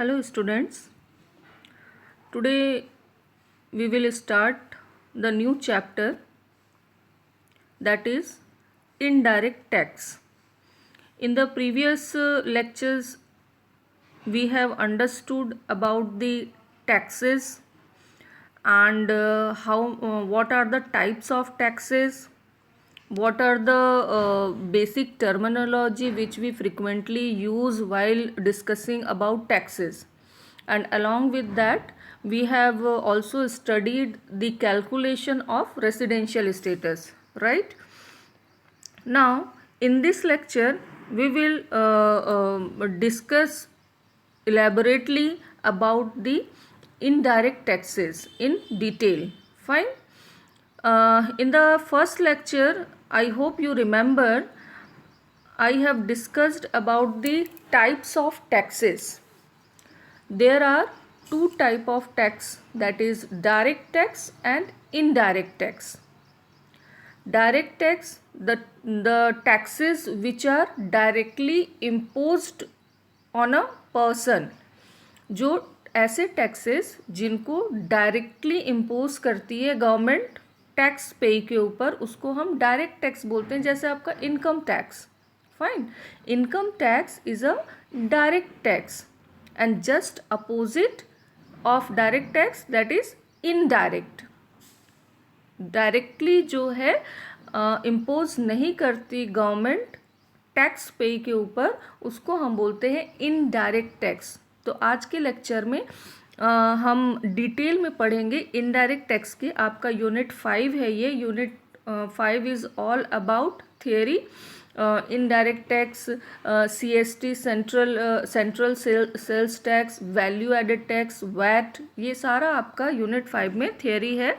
Hello students, today we will start the new chapter, that is indirect tax. In the previous lectures we have understood about the taxes and what are the types of taxes, what are the basic terminology which we frequently use while discussing about taxes, and along with that we have also studied the calculation of residential status, right? Now in this lecture we will discuss elaborately about the indirect taxes in detail. Fine. In the first lecture, I hope you remember, I have discussed about the types of taxes. There are two types of tax, that is direct tax and indirect tax. Direct tax, the taxes which are directly imposed on a person. जो ऐसे taxes जिनको directly impose करती है government tax पे के ऊपर, उसको हम डायरेक्ट टैक्स बोलते हैं. जैसे आपका income tax. Fine. Income tax is a direct tax and just opposite of direct tax that is indirect. Directly जो है इम्पोज नहीं करती गवर्नमेंट टैक्स पे के ऊपर, उसको हम बोलते हैं इनडायरेक्ट टैक्स. तो आज के लेक्चर में हम डिटेल में पढ़ेंगे इनडायरेक्ट टैक्स के. आपका यूनिट 5 है ये. Unit 5 is all about theory. Indirect tax, CST central sales tax, value added tax, VAT, ये सारा आपका यूनिट 5 में थियोरी है.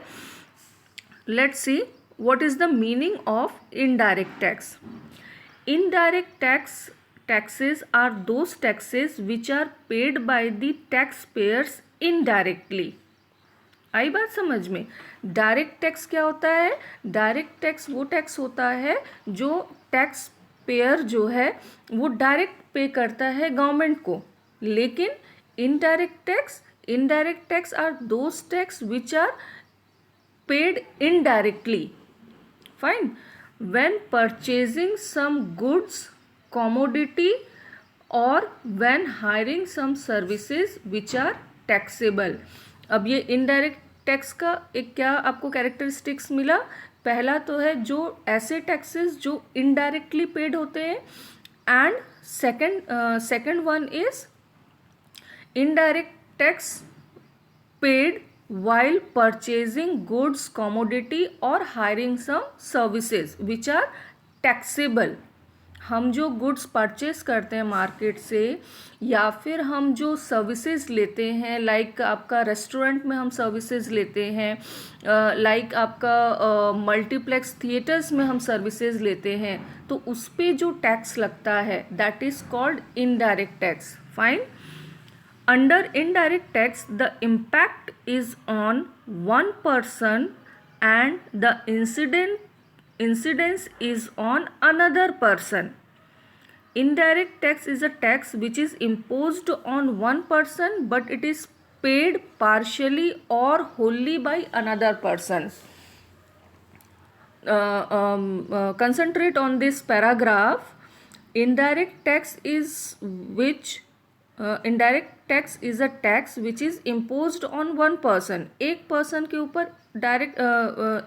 Let's see what is the meaning of indirect tax. Indirect taxes are those taxes which are paid by the taxpayers indirectly. आई बात समझ में? Direct tax क्या होता है? डायरेक्ट टैक्स वो टैक्स होता है जो टैक्स पेयर जो है वो डायरेक्ट पे करता है गवर्नमेंट को. लेकिन indirect tax are those tax which are paid indirectly. Fine. When purchasing some goods, commodity, or when hiring some services which are taxable. अब ये इनडायरेक्ट टैक्स का एक क्या आपको कैरेक्टरिस्टिक्स मिला? पहला तो है जो ऐसे टैक्सेस जो इनडायरेक्टली पेड होते हैं, and second one is indirect tax paid while purchasing goods, commodity or hiring some services which are taxable. हम जो गुड्स परचेस करते हैं मार्केट से, या फिर हम जो सर्विसेज लेते हैं, लाइक आपका रेस्टोरेंट में हम सर्विसेज लेते हैं, लाइक आपका मल्टीप्लेक्स थिएटर्स में हम सर्विसेज लेते हैं, तो उस पर जो टैक्स लगता है that is called indirect tax. Fine. Under indirect tax, the impact is on one person and the incidence is on another person. Indirect tax is a tax which is imposed on one person but it is paid partially or wholly by another person. Concentrate on this paragraph. Indirect tax is indirect tax is a tax which is imposed on one person. एक person के ऊपर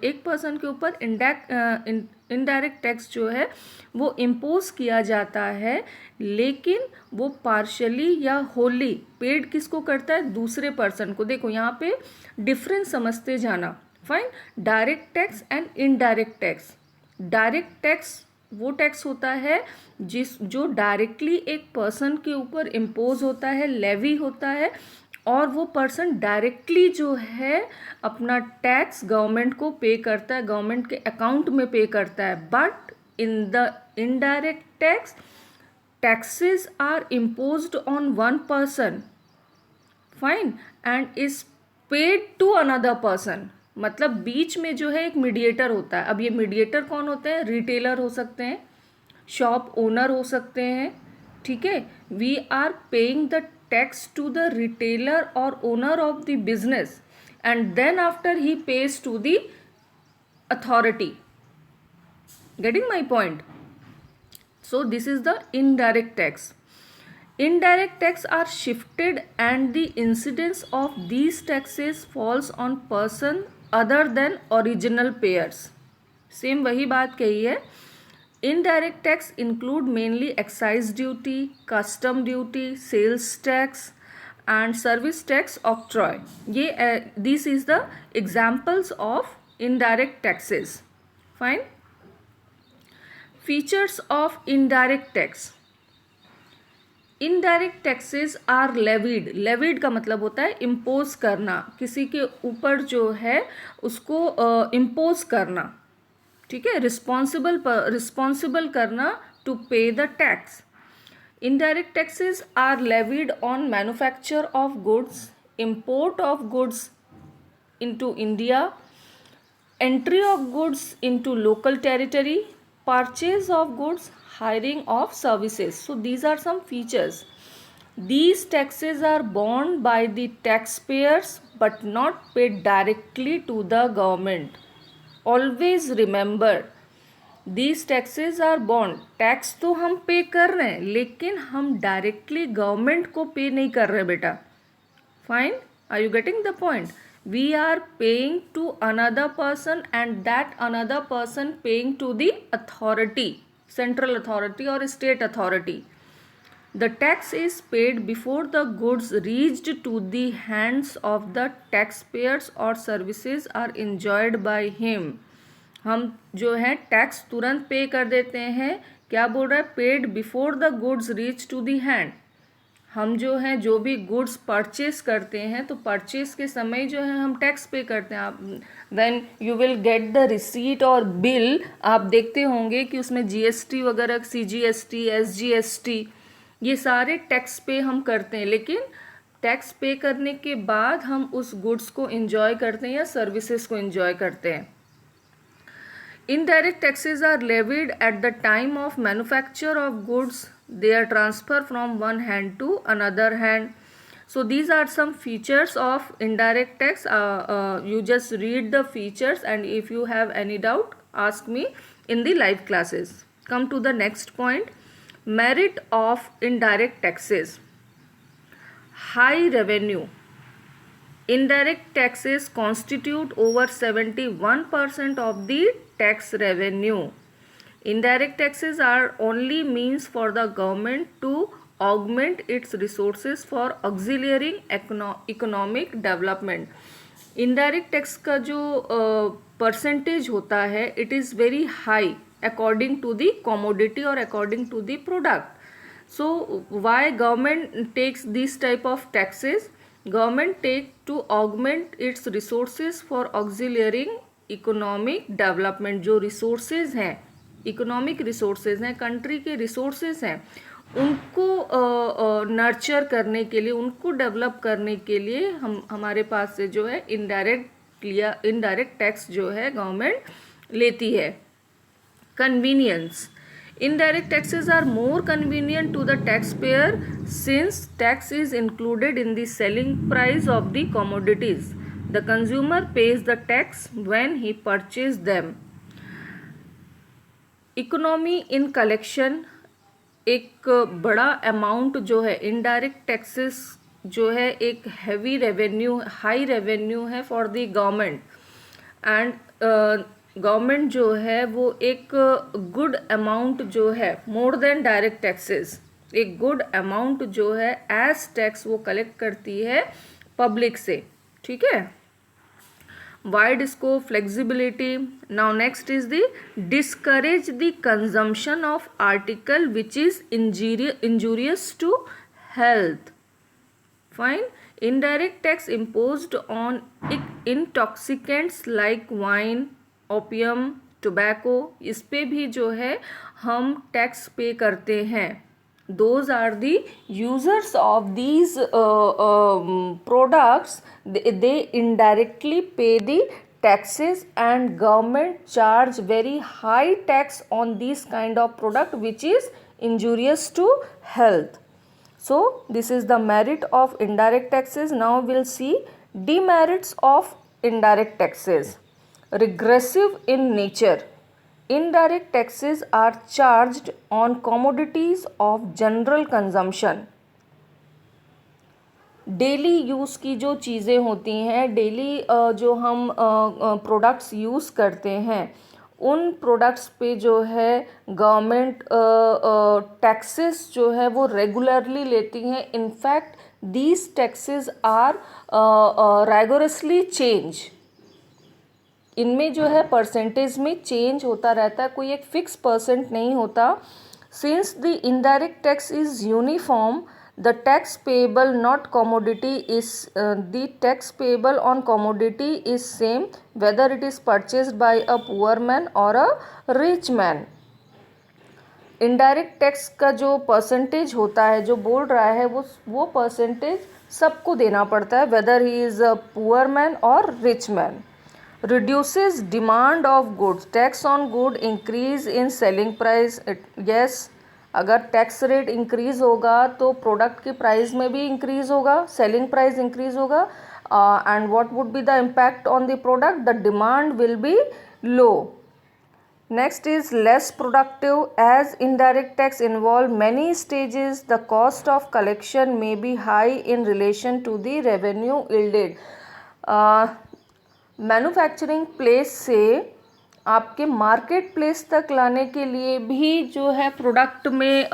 एक person के ऊपर indirect tax जो है वो impose किया जाता है, लेकिन वो पार्शली या होली पेड किसको करता है? दूसरे पर्सन को. देखो यहाँ पे डिफरेंस समझते जाना. Fine. Direct tax and indirect tax. Direct tax वो टैक्स होता है जो डायरेक्टली एक पर्सन के ऊपर इम्पोज होता है, लेवी होता है, और वो पर्सन डायरेक्टली जो है अपना टैक्स गवर्नमेंट को पे करता है, गवर्नमेंट के अकाउंट में पे करता है. But in the indirect tax, taxes are imposed on one person. Fine. And is paid to another person. मतलब बीच में जो है एक मीडिएटर होता है. अब ये मीडिएटर कौन होते हैं? रिटेलर हो सकते हैं, शॉप ओनर हो सकते हैं, ठीक है, we are paying the tax to the retailer और owner of the business and then after he pays to the authority. Getting my point? So this is the indirect tax. Indirect tax are shifted and the incidence of these taxes falls on person other than original payers. Same वही बात कही है. Indirect tax include mainly excise duty, custom duty, sales tax and service tax octroi. ये this is the examples of indirect taxes. Fine. Features of indirect tax. Indirect taxes are levied. Levied का मतलब होता है impose करना, किसी के ऊपर जो है उसको इम्पोज करना, ठीक है, रिस्पॉन्सिबल करना टू पे the tax. Indirect taxes are levied on manufacture of goods, import of goods into India, entry of goods into local territory, purchase of goods, hiring of services. So these are some features. These taxes are borne by the taxpayers but not paid directly to the government. Always remember, these taxes are borne. Tax तो हम पे कर रहे हैं लेकिन हम directly government को पे नहीं कर रहे बेटा. Fine, are you getting the point? We are paying to another person and that another person paying to the authority, central authority or state authority. The tax is paid before the goods reached to the hands of the taxpayers or services are enjoyed by him. हम जो है tax तुरंत पे कर देते हैं. क्या बोल रहा है? Paid before the goods reach to the hand. हम जो है जो भी गुड्स परचेस करते हैं तो परचेस के समय जो है हम टैक्स पे करते हैं. आप when you will get the receipt और बिल, आप देखते होंगे कि उसमें जीएसटी वगैरह, सीजीएसटी, एसजीएसटी, ये सारे टैक्स पे हम करते हैं. लेकिन टैक्स पे करने के बाद हम उस गुड्स को एंजॉय करते हैं या सर्विसेज को एंजॉय करते हैं. Indirect taxes are levied at the time of manufacture of goods. They are transferred from one hand to another hand. So these are some features of indirect tax. You just read the features and if you have any doubt, ask me in the live classes. Come to the next point. Merit of indirect taxes. High revenue. Indirect taxes constitute over 71% of the tax revenue. Indirect taxes are only means for the government to augment its resources for auxiliary economic development. Indirect tax का जो percentage होता है, it is very high according to the commodity or according to the product. So why government takes this type of taxes? Government take to augment its resources for auxiliary economic development. जो resources हैं, economic resources हैं, country के resources हैं, उनको nurture करने के लिए, उनको डेवलप करने के लिए हमारे पास से जो है इनडायरेक्ट टैक्स जो है गवर्नमेंट लेती है. Convenience. Indirect taxes are more convenient to the taxpayer since tax is included in the selling price of the commodities. The consumer pays the tax when he purchases them. Economy in collection. एक बड़ा amount जो है indirect taxes जो है एक heavy revenue, high revenue है for the government. And government जो है वो एक गुड अमाउंट जो है मोर देन डायरेक्ट टैक्सेस, एक गुड अमाउंट जो है एज टैक्स वो कलेक्ट करती है पब्लिक से. ठीक है. Wide scope, flexibility. Now next is the discourage the consumption of article which is injurious to health. Fine. Indirect tax imposed on intoxicants like wine, opium, tobacco, इस पे भी जो है हम टैक्स पे करते हैं. Those are the users of these products. They indirectly pay the taxes and government charge very high tax on this kind of product which is injurious to health. So this is the merit of indirect taxes. Now we'll see demerits of indirect taxes. Regressive in nature. Indirect taxes are charged on commodities of general consumption. Daily use की जो चीज़ें होती हैं, daily जो हम products use करते हैं, उन प्रोडक्ट्स पे जो है गवर्नमेंट टैक्सेस जो है वो रेगुलरली लेती हैं. In fact these taxes are rigorously change. इनमें जो है परसेंटेज में चेंज होता रहता है, कोई एक फिक्स परसेंट नहीं होता. Since the indirect tax is uniform, the tax payable not commodity is the tax payable on commodity is same whether it is purchased by a poor man or a rich man. Indirect tax का जो percentage होता है, जो बोल रहा है, वो percentage सबको देना पड़ता है, whether he is a poor man और rich man. Reduces demand of goods. Tax on good increase in selling price. Yes, अगर टैक्स रेट इंक्रीज होगा तो प्रोडक्ट की प्राइस में भी इंक्रीज होगा, सेलिंग प्राइस इंक्रीज होगा. And what would be the impact on the product? The demand will be low. Next is less productive. As indirect tax involve many stages, the cost of collection may be high in relation to the revenue yielded. Manufacturing place से आपके market place तक लाने के लिए भी जो है product में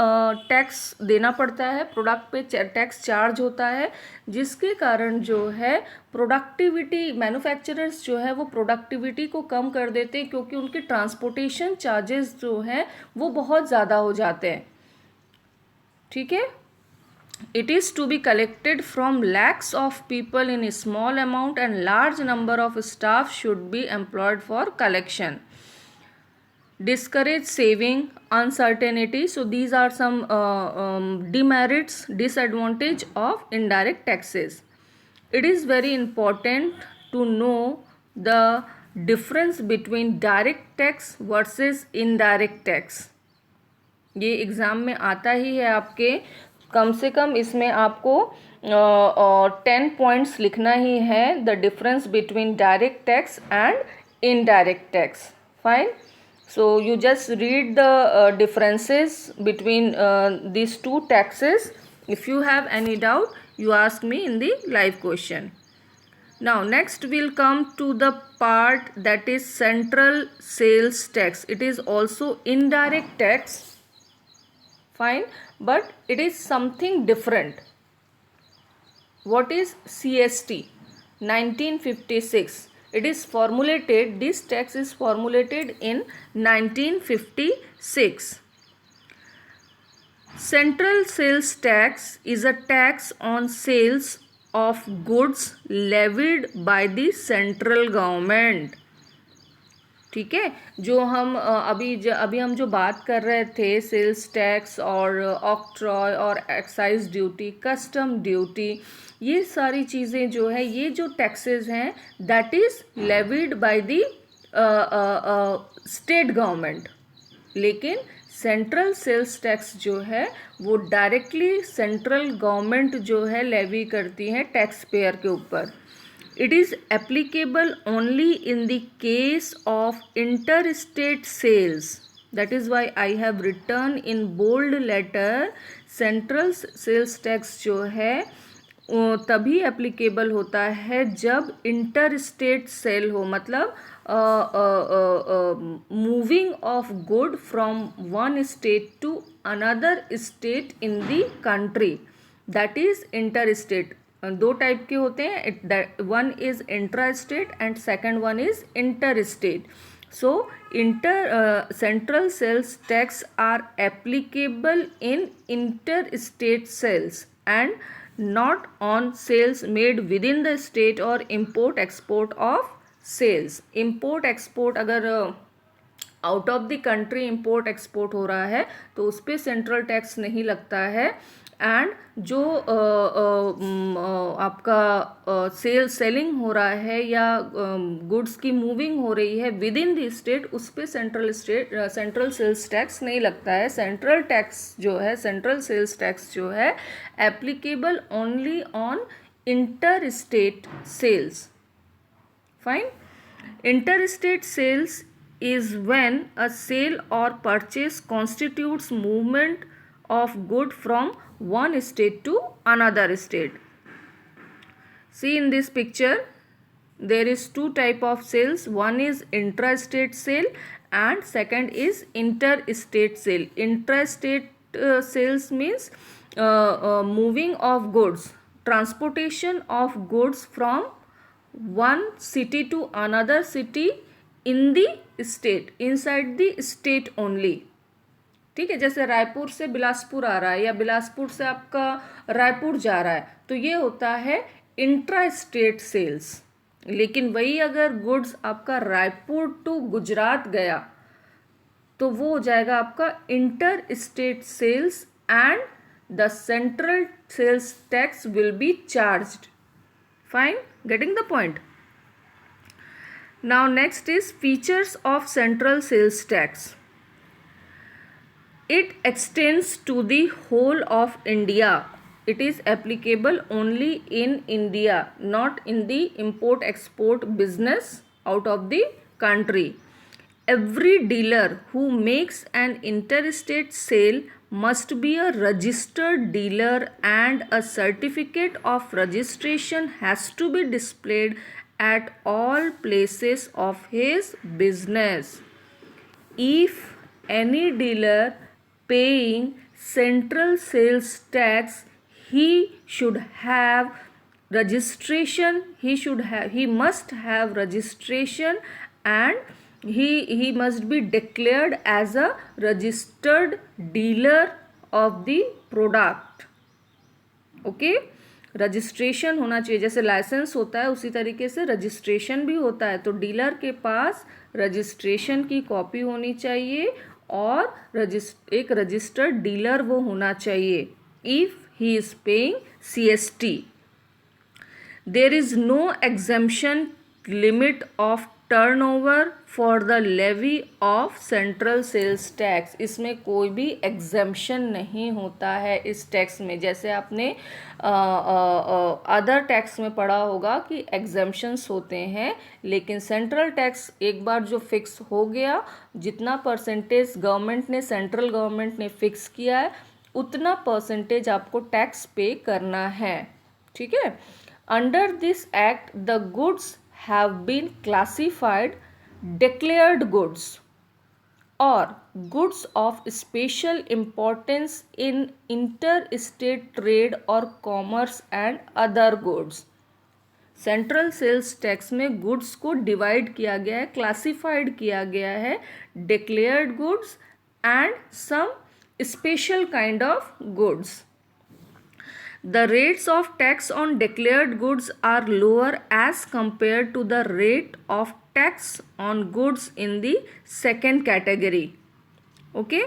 टैक्स देना पड़ता है, प्रोडक्ट पे टैक्स चार्ज होता है, जिसके कारण जो है प्रोडक्टिविटी, मैन्युफैक्चरर्स जो है वो प्रोडक्टिविटी को कम कर देते हैं, क्योंकि उनके ट्रांसपोर्टेशन चार्जेस जो हैं वो बहुत ज़्यादा हो जाते हैं. ठीक है. It is to be collected from lakhs of people in a small amount, and large number of staff should be employed for collection. Discourage saving, uncertainty. So these are some demerits, disadvantage of indirect taxes. It is very important to know the difference between direct tax versus indirect tax. ये exam में आता ही है आपके, कम से कम इसमें आपको 10 points लिखना ही है. The difference between direct tax and indirect tax. Fine. So you just read the differences between these two taxes. If you have any doubt, you ask me in the live question. Now next we'll come to the part that is central sales tax. It is also indirect tax. Fine, but it is something different. What is CST? 1956. It is formulated, this tax is formulated in 1956. Central sales tax is a tax on sales of goods levied by the central government. ठीक है. जो हम अभी हम जो बात कर रहे थे, सेल्स टैक्स और ऑक्ट्रॉय और एक्साइज ड्यूटी, कस्टम ड्यूटी, ये सारी चीज़ें जो है, ये जो टैक्सेस हैं, that is levied by the state government. लेकिन सेंट्रल सेल्स टैक्स जो है वो डायरेक्टली सेंट्रल गवर्नमेंट जो है लेवी करती है टैक्स पेयर के ऊपर. It is applicable only in the case of interstate sales. That is why I have written in bold letter, central sales tax जो है तभी applicable होता है जब interstate sale हो, मतलब moving of good from one state to another state in the country. That is interstate. दो type के होते हैं, one is intra state and second one is inter state. So central sales tax are applicable in inter state sales and not on sales made within the state और import export of sales. Import export अगर out of the country import export हो रहा है तो उस पर central tax नहीं लगता है. एंड जो आपका सेलिंग हो रहा है या गुड्स की मूविंग हो रही है विद इन द स्टेट, उस पर सेंट्रल सेल्स टैक्स नहीं लगता है. सेंट्रल टैक्स जो है, सेंट्रल सेल्स टैक्स जो है applicable only on inter state sales. Fine. Interstate sales is when a sale or purchase constitutes movement of good from one state to another state. See in this picture, there is two type of sales. One is intrastate sale and second is interstate sale. Intrastate sales means moving of goods, transportation of goods from one city to another city in the state, inside the state only. ठीक है, जैसे रायपुर से बिलासपुर आ रहा है या बिलासपुर से आपका रायपुर जा रहा है, तो ये होता है इंट्रा स्टेट सेल्स. लेकिन वही अगर गुड्स आपका रायपुर टू गुजरात गया तो वो हो जाएगा आपका inter state sales and the central sales tax will be charged. Fine, getting the point. Now next is features of central sales tax. It extends to the whole of India. It is applicable only in India, not in the import-export business out of the country. Every dealer who makes an interstate sale must be a registered dealer and a certificate of registration has to be displayed at all places of his business. If any dealer paying central sales tax, he should have registration, he must have registration and he must be declared as a registered dealer of the product. Okay, registration होना चाहिए. जैसे licence होता है उसी तरीके से registration भी होता है. तो डीलर के पास रजिस्ट्रेशन की कॉपी होनी चाहिए और एक रजिस्टर्ड डीलर वो होना चाहिए. If he is paying CST. There is no exemption limit of turnover for the levy of central sales tax. इसमें कोई भी एग्जेम्पशन नहीं होता है इस टैक्स में. जैसे आपने अदर टैक्स में पढ़ा होगा कि एग्जेम्पशंस होते हैं, लेकिन सेंट्रल टैक्स एक बार जो फिक्स हो गया, जितना परसेंटेज सेंट्रल गवर्नमेंट ने फिक्स किया है उतना परसेंटेज आपको टैक्स पे करना है. ठीक है. Under this act the goods have been classified declared goods or goods of special importance in interstate trade or commerce and other goods. Central sales tax में गुड्स को डिवाइड किया गया है, क्लासिफाइड किया गया है, declared goods and some special kind of goods. The rates of tax on declared goods are lower as compared to the rate of tax on goods in the second category. Okay?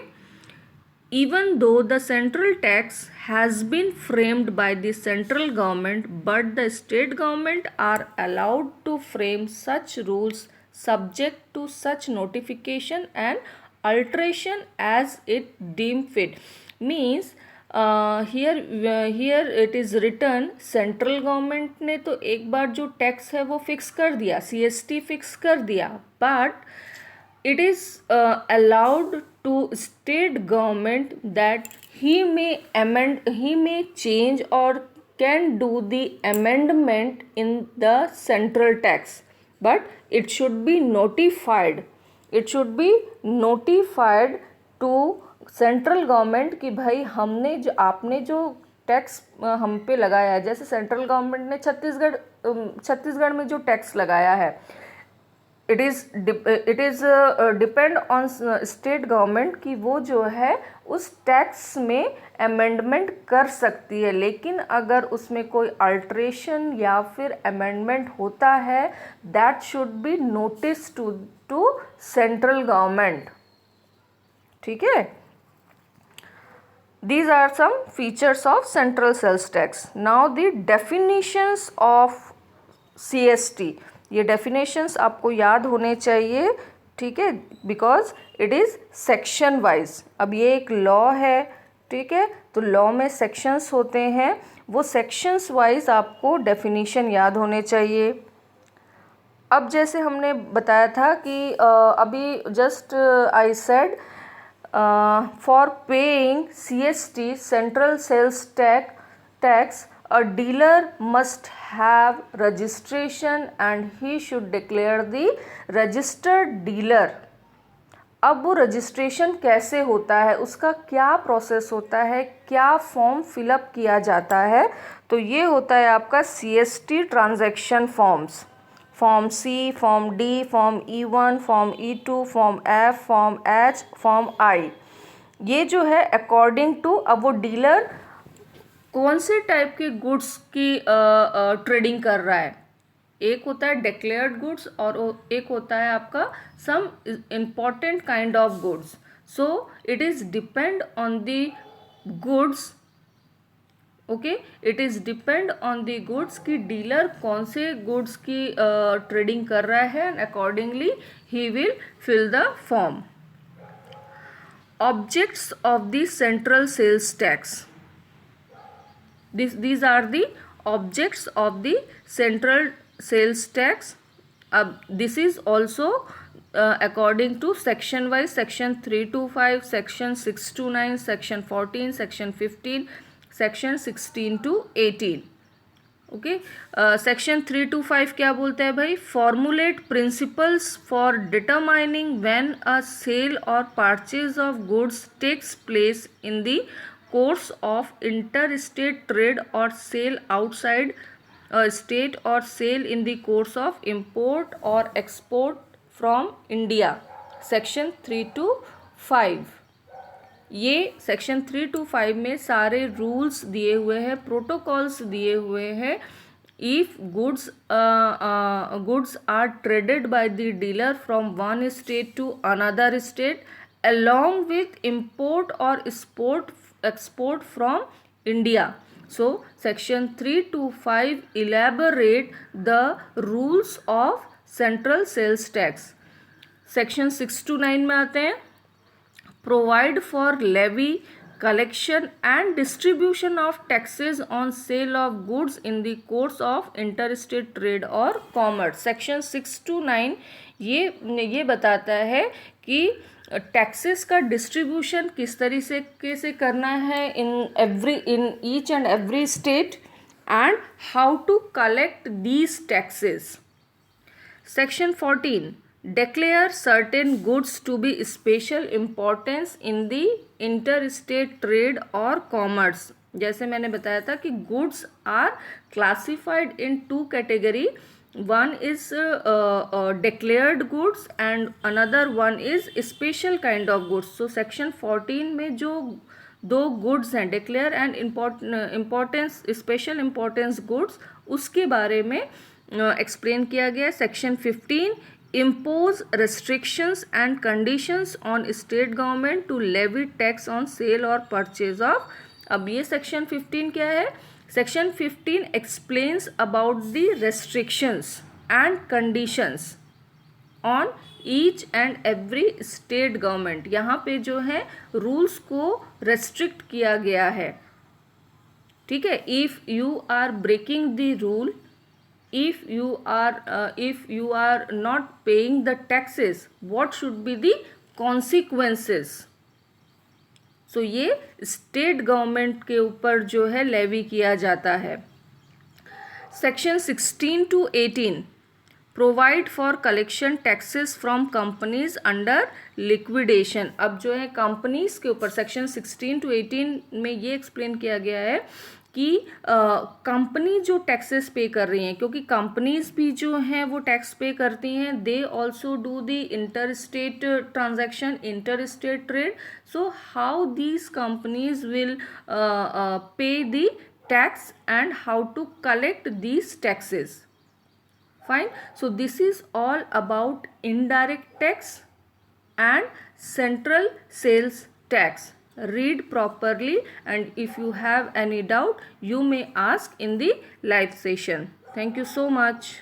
Even though the central tax has been framed by the central government, but the state government are allowed to frame such rules subject to such notification and alteration as it deem fit. Means here it is written, central government ने तो एक बार जो tax है वो fix कर दिया, CST fix कर दिया, but it is allowed to state government that he may change or can do the amendment in the central tax, but it should be notified. It should be notified to central government कि भाई आपने जो tax हम पे लगाया है, जैसे central government ने छत्तीसगढ़ में जो टैक्स लगाया है, it is depend on state government कि वो जो है उस टैक्स में अमेंडमेंट कर सकती है. लेकिन अगर उसमें कोई अल्ट्रेशन या फिर अमेंडमेंट होता है, that should be notice to central government. ठीक है. These are some features of central sales tax. Now the definitions of CST. ये definitions आपको याद होने चाहिए, ठीक है, because it is section wise. अब ये एक लॉ है, ठीक है, तो लॉ में सेक्शंस होते हैं, वो सेक्शंस वाइज आपको डेफिनेशन याद होने चाहिए. अब जैसे हमने बताया था कि अभी just I said for paying CST central sales tax a dealer must have registration and he should declare the registered dealer. अब वो रजिस्ट्रेशन कैसे होता है, उसका क्या प्रोसेस होता है, क्या फॉर्म फिलअप किया जाता है, तो ये होता है आपका CST transaction forms. Form C, form D, form E1, form E2, form F, form H, form I. ये जो है अकॉर्डिंग टू, अब वो डीलर कौन से टाइप के गुड्स की ट्रेडिंग कर रहा है. एक होता है डिक्लेयर्ड गुड्स और एक होता है आपका some important kind of goods. So it is depend on the goods. Okay, it is depend on the goods कि डीलर कौन से गुड्स की ट्रेडिंग कर रहा है, एंड अकॉर्डिंगली ही will fill the form. Objects of the central sales tax. These are the objects of the central sales tax. This is also according to section wise, section 325, section 629, section 14, section 15, section 16 to 18. Okay, section 325 क्या बोलता है भाई? Formulate principles for determining when a sale और purchase of goods takes place in the course of interstate trade or sale outside state or sale in the course of import or export from India. Section 325. ये section 325 में सारे rules दिए हुए हैं, protocols दिए हुए हैं. If goods are traded by the dealer from one state to another state along with import or export from India. So section 325 elaborate the rules of central sales tax. section 629 में आते हैं. provide for levy, collection and distribution of taxes on sale of goods in the course of interstate trade or commerce. section 629 ये बताता है कि taxes का distribution किस तरीके से करना है in each and every state, and how to collect these taxes. Section 14 declare certain goods to be special importance in the interstate trade or commerce. जैसे मैंने बताया था कि goods are classified in two category. One is declared goods and another one is special kind of goods. So section 14 में जो दो goods हैं, declare and importance special importance goods, उसके बारे में explain किया गया. section 15 impose restrictions and conditions on state government to levy tax on sale or purchase of. अब ये section 15 क्या है? section 15 explains about the restrictions and conditions on each and every state government. यहाँ पे जो है rules को restrict किया गया है, ठीक है. if you are breaking the rule, if you are not paying the taxes, what should be the consequences? So ये स्टेट गवर्नमेंट के ऊपर जो है लेवी किया जाता है. Section 16 to 18 provide for collection taxes from companies under liquidation. अब जो है कंपनीज के ऊपर सेक्शन 16 to 18 में ये एक्सप्लेन किया गया है कि कंपनी जो टैक्सेस पे कर रही हैं, क्योंकि कंपनीज भी जो हैं वो टैक्स पे करती हैं, they also do the inter state transaction, inter state trade. So how these companies will pay the tax and how to collect these taxes. Fine. So this is all about indirect tax and central sales tax. read properly, and if you have any doubt, you may ask in the live session. Thank you so much.